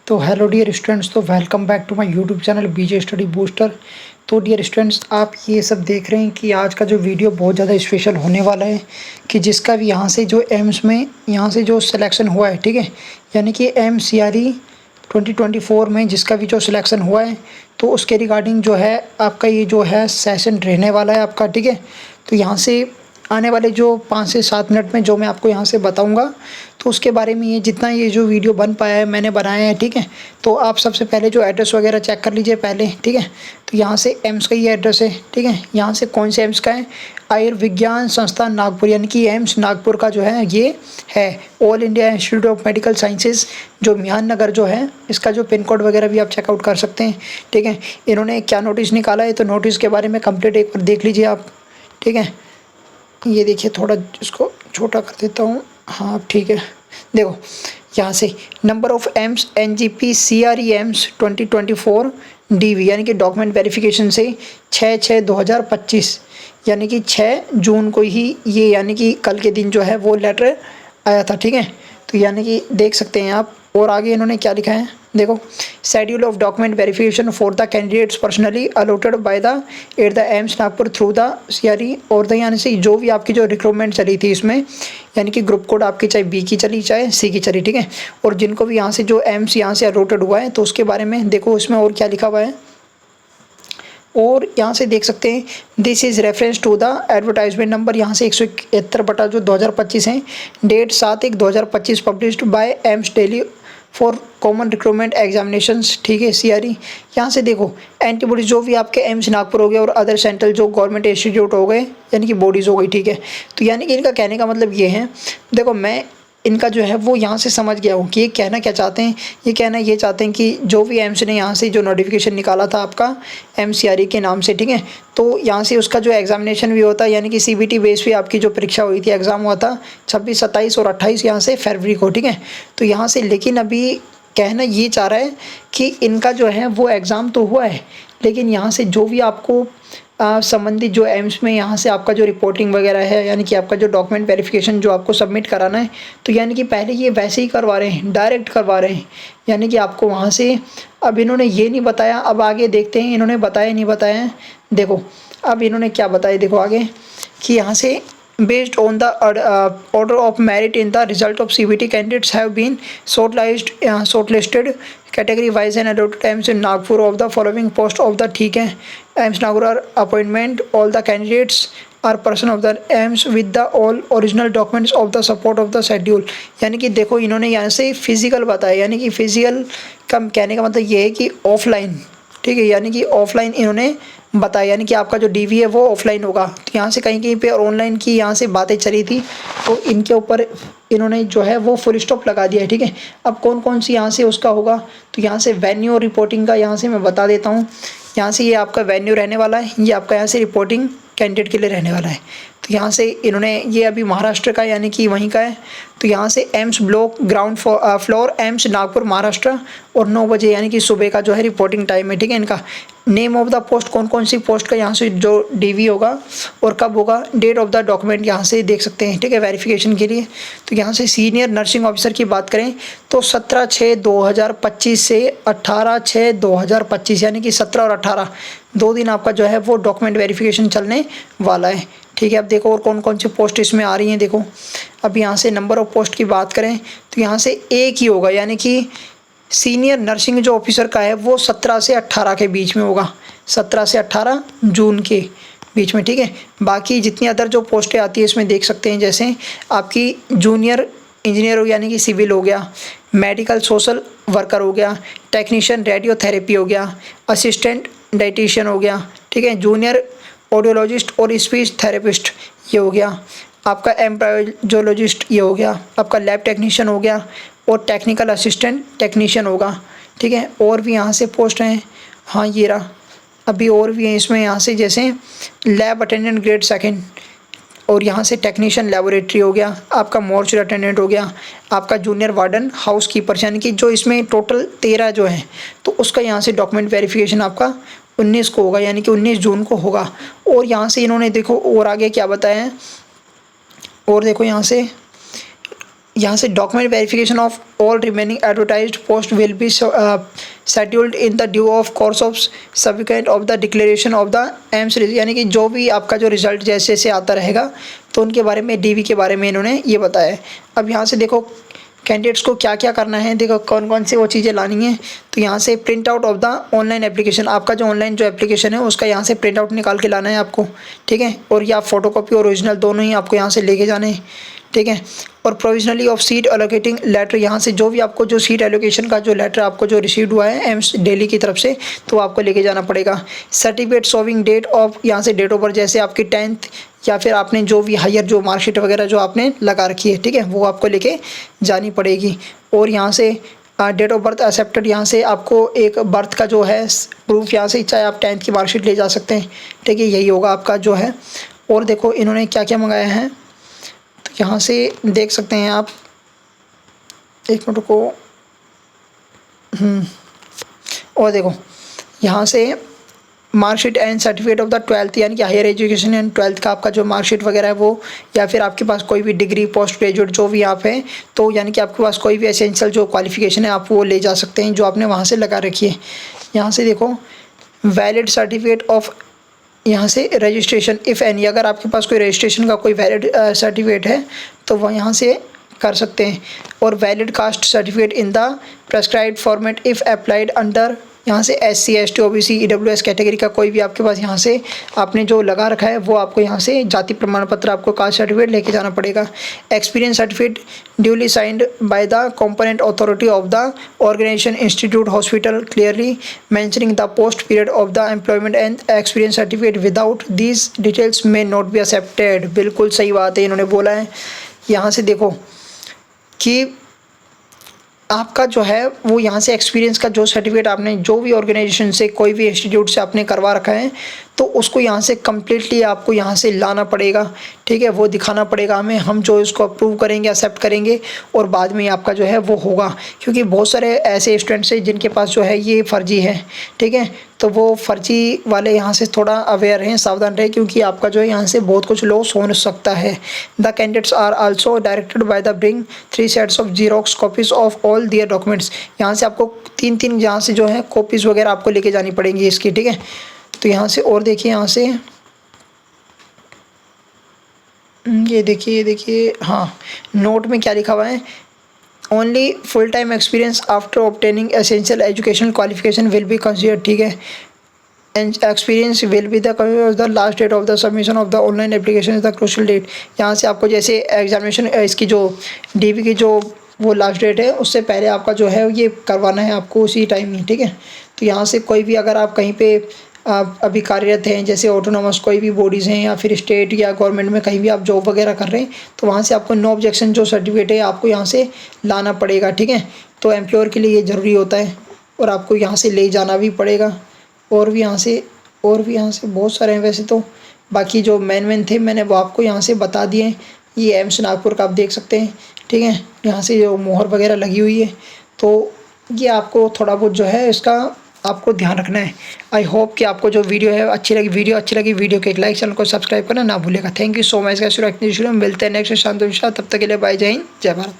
तो hello dear students, तो welcome back to my YouTube channel BJ study booster. तो dear students, आप ये सब देख रहे हैं कि आज का जो वीडियो बहुत ज़्यादा स्पेशल होने वाला है कि जिसका भी यहाँ से जो एम्स में यहाँ से जो सिलेक्शन हुआ है, ठीक है, यानी कि MCRE 2024 में जिसका भी जो सिलेक्शन हुआ है, तो उसके रिगार्डिंग जो है आपका ये जो है सेशन रहने वाला है आपका, ठीक है। तो यहाँ से आने वाले जो 5 से 7 मिनट में जो मैं आपको यहाँ से बताऊँगा, तो उसके बारे में ये जितना ये जो वीडियो बन पाया है मैंने बनाया है, ठीक है। तो आप सबसे पहले जो एड्रेस वगैरह चेक कर लीजिए पहले, ठीक है। तो यहाँ से एम्स का ये एड्रेस है, ठीक है। यहाँ से कौन से एम्स का है? आयुर्विज्ञान संस्थान नागपुर, यानी कि एम्स नागपुर का जो है ये है। All India institute of medical sciences जो मिहान नगर जो है, इसका जो पिन कोड वगैरह भी आप चेकआउट कर सकते हैं, ठीक है। इन्होंने क्या नोटिस निकाला है, तो नोटिस के बारे में कंप्लीट एक बार देख लीजिए आप, ठीक है। ये देखिए, थोड़ा इसको छोटा कर देता हूँ, हाँ ठीक है। देखो यहाँ से number of AIIMS NGP CRE AIIMS 2024 DV, यानी कि डॉक्यूमेंट वेरिफिकेशन से 6/6/2025, यानी कि 6 जून को ही ये, यानी कि कल के दिन जो है वो लेटर आया था, ठीक है। तो यानी कि देख सकते हैं आप। और आगे इन्होंने क्या लिखा है, देखो, schedule of document verification for the candidates personally allotted by the at the AIIMS Nagpur through the CRE, और द यानी से जो भी आपकी जो रिक्रूटमेंट चली थी इसमें, यानी कि ग्रुप कोड आपकी चाहे B की चली चाहे C की चली, ठीक है। और जिनको भी यहाँ से जो एम्स यहाँ से अलॉटेड हुआ है, तो उसके बारे में देखो इसमें और क्या लिखा हुआ है। और यहाँ से देख सकते हैं, this is reference to the advertisement number यहाँ से 171 जो 2025 है, date 7/1/2025 published by AIIMS Delhi for common recruitment examinations, ठीक है, CRE। यहाँ से देखो एंटीबॉडीज जो भी आपके एम्स नागपुर हो गए और अदर सेंट्रल जो गवर्नमेंट इंस्टीट्यूट हो गए, यानी कि बॉडीज़ हो गई, ठीक है। तो यानी कि इनका कहने का मतलब ये है, देखो मैं इनका जो है वो यहाँ से समझ गया हूँ कि ये कहना क्या चाहते हैं। ये कहना ये चाहते हैं कि जो भी एम्स ने यहाँ से जो नोटिफिकेशन निकाला था आपका MCRE के नाम से, ठीक है, तो यहाँ से उसका जो एग्जामिनेशन भी होता है, यानी कि CBT बेस पे आपकी जो परीक्षा हुई थी, एग्ज़ाम हुआ था 26, 27 और 28 यहाँ से फरवरी को, ठीक है। तो यहाँ से लेकिन अभी कहना ये चाह रहा है कि इनका जो है वो एग्ज़ाम तो हुआ है, लेकिन यहाँ से जो भी आपको संबंधित जो एम्स में यहाँ से आपका जो रिपोर्टिंग वगैरह है, यानी कि आपका जो डॉक्यूमेंट वेरिफिकेशन जो आपको सबमिट कराना है, तो यानी कि पहले ये वैसे ही करवा रहे हैं, डायरेक्ट करवा रहे हैं, यानी कि आपको वहाँ से। अब इन्होंने ये नहीं बताया, अब आगे देखते हैं इन्होंने बताया नहीं बताया है। देखो अब इन्होंने क्या बताया, देखो आगे कि यहाँ से based on the order of merit in the result of CBT, candidates have been shortlisted category wise and allotted AIIMS in Nagpur of the following post of the, ठीक है, AIIMS Nagpur are appointment, all the candidates are person of the AIIMS with the all original documents of the support of the schedule। यानी कि देखो इन्होंने यहाँ से physical बताया, यानी कि फिजिकल का कहने का मतलब ये है कि ऑफलाइन, ठीक है, यानी कि ऑफलाइन इन्होंने बताया, यानी कि आपका जो DV है वो ऑफलाइन होगा। तो यहाँ से कहीं कहीं पे और ऑनलाइन की यहाँ से बातें चली थी, तो इनके ऊपर इन्होंने जो है वो फुल स्टॉप लगा दिया है, ठीक है। अब कौन कौन सी यहाँ से उसका होगा, तो यहाँ से वेन्यू और रिपोर्टिंग का यहाँ से मैं बता देता हूँ। यहाँ से ये आपका वेन्यू रहने वाला है, ये आपका यहाँ से रिपोर्टिंग कैंडिडेट के लिए रहने वाला है। तो यहाँ से इन्होंने ये अभी महाराष्ट्र का, यानी कि वहीं का है। तो यहाँ से AIIMS block ground floor AIIMS Nagpur Maharashtra, और 9 बजे यानी कि सुबह का जो है रिपोर्टिंग टाइम है, ठीक है। इनका नेम ऑफ द पोस्ट, कौन कौन सी पोस्ट का यहाँ से जो DV होगा और कब होगा, डेट ऑफ द डॉक्यूमेंट यहाँ से देख सकते हैं, ठीक है, वेरिफिकेशन के लिए। तो यहाँ से सीनियर नर्सिंग ऑफिसर की बात करें तो 17/6/2025 से 18/6/2025, यानी कि 17 और 18 2 दिन आपका जो है वो डॉक्यूमेंट वेरिफिकेशन चलने वाला है, ठीक है। अब देखो और कौन कौन सी पोस्ट इसमें आ रही हैं, देखो अब यहाँ से नंबर ऑफ पोस्ट की बात करें तो यहाँ से एक ही होगा, यानी कि सीनियर नर्सिंग जो ऑफिसर का है वो 17 से 18 के बीच में होगा, 17 से 18 जून के बीच में, ठीक है। बाकी जितनी अदर जो पोस्टें आती है इसमें देख सकते हैं, जैसे आपकी जूनियर इंजीनियर हो, यानी कि सिविल हो गया, मेडिकल सोशल वर्कर हो गया, टेक्नीशियन रेडियोथेरेपी हो गया, असिस्टेंट डाइटिशियन हो गया, ठीक है, जूनियर ऑडियोलॉजिस्ट और स्पीच थेरेपिस्ट ये हो गया, आपका एम्ब्रायोलॉजिस्ट ये हो गया, आपका लैब टेक्नीशियन हो गया, और टेक्निकल असिस्टेंट टेक्नीशियन होगा, ठीक है। और भी यहाँ से पोस्ट हैं, हाँ ये रहा, अभी और भी हैं इसमें यहाँ से, जैसे लैब अटेंडेंट ग्रेड 2, और यहाँ से टेक्नीशियन लेबोरेटरी हो गया, आपका मोर्चरी अटेंडेंट हो गया, आपका जूनियर वार्डन हाउस कीपर, यानी कि जो इसमें टोटल 13 जो हैं, तो उसका यहाँ से डॉक्यूमेंट वेरिफिकेशन आपका 19 को होगा, यानी कि 19 जून को होगा। और यहाँ से इन्होंने देखो और आगे क्या बताया है, और देखो यहाँ से यहाँ से document verification of all remaining advertised post will be scheduled in the due of course of subsequent of the declaration of the AIIMS, यानी कि जो भी आपका जो रिजल्ट जैसे जैसे आता रहेगा तो उनके बारे में, डीवी के बारे में इन्होंने ये बताया है। अब यहाँ से देखो कैंडिडेट्स को क्या क्या करना है, देखो कौन कौन से वो चीज़ें लानी है। तो यहाँ से print out of the online application, आपका जो ऑनलाइन जो एप्लीकेशन है उसका यहाँ से प्रिंट आउट निकाल के लाना है आपको, ठीक है। और या फोटोकॉपी और ओरिजिनल दोनों ही आपको यहाँ से लेके जाने हैं, ठीक है। और provisionally of seat allocating letter, यहाँ से जो भी आपको जो सीट एलोकेशन का जो लेटर आपको जो रिसीव्ड हुआ है एम्स दिल्ली की तरफ से, तो आपको लेके जाना पड़ेगा। सर्टिफिकेट शोविंग डेट ऑफ, यहाँ से डेट ऑफ बर्थ, जैसे आपकी 10th या फिर आपने जो भी हायर जो मार्कशीट वगैरह जो आपने लगा रखी है, ठीक है, वो आपको लेके जानी पड़ेगी। और यहाँ से डेट ऑफ बर्थ एक्सेप्टेड, यहाँ से आपको एक बर्थ का जो है प्रूफ, यहाँ से चाहे आप 10th की मार्कशीट ले जा सकते हैं, ठीक है, यही होगा आपका जो है। और देखो इन्होंने क्या क्या मंगाया है, तो यहाँ से देख सकते हैं आप, एक मिनट को। और देखो यहाँ से marksheet and certificate of the 12th, यानी कि हायर एजुकेशन एंड 12th का आपका जो मार्कशीट वगैरह है वो, या फिर आपके पास कोई भी डिग्री पोस्ट ग्रेजुएट जो भी आप हैं, तो यानी कि आपके पास कोई भी एसेंशियल जो क्वालिफिकेशन है आप वो ले जा सकते हैं जो आपने वहाँ से लगा रखी है। यहाँ से देखो वैलिड सर्टिफिकेट ऑफ, यहाँ से रजिस्ट्रेशन इफ़ एनी, अगर आपके पास कोई रजिस्ट्रेशन का कोई वैलिड सर्टिफिकेट है तो वह यहाँ से कर सकते हैं। और valid caste certificate in the prescribed format if applied under, यहाँ से SC ST OBC EWS category का कोई भी आपके पास यहाँ से आपने जो लगा रखा है वो आपको यहाँ से जाति प्रमाण पत्र, आपको कास्ट सर्टिफिकेट लेके जाना पड़ेगा। Experience certificate duly signed by the component authority of the organisation institute hospital clearly mentioning the post period of the employment and experience certificate without these details may not be accepted. बिल्कुल सही बात है, इन्होंने बोला है। यहाँ से देखो कि आपका जो है वो यहाँ से एक्सपीरियंस का जो सर्टिफिकेट आपने जो भी ऑर्गेनाइजेशन से, कोई भी इंस्टीट्यूट से आपने करवा रखा है, तो उसको यहाँ से कम्प्लीटली आपको यहाँ से लाना पड़ेगा, ठीक है, वो दिखाना पड़ेगा हमें। हम जो इसको अप्रूव करेंगे, एक्सेप्ट करेंगे, और बाद में आपका जो है वो होगा। क्योंकि बहुत सारे ऐसे स्टूडेंट्स हैं जिनके पास जो है ये फ़र्जी है, ठीक है, तो वो फ़र्जी वाले यहाँ से थोड़ा अवेयर हैं, सावधान रहें, क्योंकि आपका जो है यहाँ से बहुत कुछ लॉस हो सकता है। The candidates are also directed by the bring 3 sets of xerox copies of all their documents, यहाँ से आपको 3 यहाँ से जो है कॉपीज़ वगैरह आपको लेके जानी पड़ेंगी इसकी, ठीक है। तो यहाँ से और देखिए, यहाँ से ये देखिए, हाँ, नोट में क्या लिखा हुआ है, only full time experience after obtaining essential educational qualification will be considered, ठीक है, and experience will be the last date of the submission of the online application is the crucial date. यहाँ से आपको जैसे एग्जामिनेशन इसकी जो DV की जो वो लास्ट डेट है उससे पहले आपका जो है ये करवाना है आपको उसी टाइम ही, ठीक है। तो यहाँ से कोई भी अगर आप कहीं पे आप अभी कार्यरत हैं, जैसे ऑटोनोमस कोई भी बॉडीज़ हैं या फिर स्टेट या गवर्नमेंट में कहीं भी आप जॉब वगैरह कर रहे हैं, तो वहाँ से आपको नो ऑब्जेक्शन जो सर्टिफिकेट है आपको यहाँ से लाना पड़ेगा, ठीक है। तो एम्प्लॉयर के लिए ये ज़रूरी होता है और आपको यहाँ से ले जाना भी पड़ेगा। और भी यहाँ से बहुत सारे हैं वैसे तो, बाकी जो मेन थे मैंने वो आपको यहाँ से बता दिए। ये एम्स नागपुर का आप देख सकते हैं, ठीक है, यहाँ से जो मोहर वगैरह लगी हुई है, तो ये आपको थोड़ा बहुत जो है इसका आपको ध्यान रखना है। आई होप कि आपको जो वीडियो है अच्छी लगी, वीडियो को एक लाइक, चैनल को सब्सक्राइब करना ना भूलेगा। Thank you so much guys. मिलते हैं नेक्स्ट शांत विशाल, तब तक के लिए बाय, जय हिंद, जय भारत।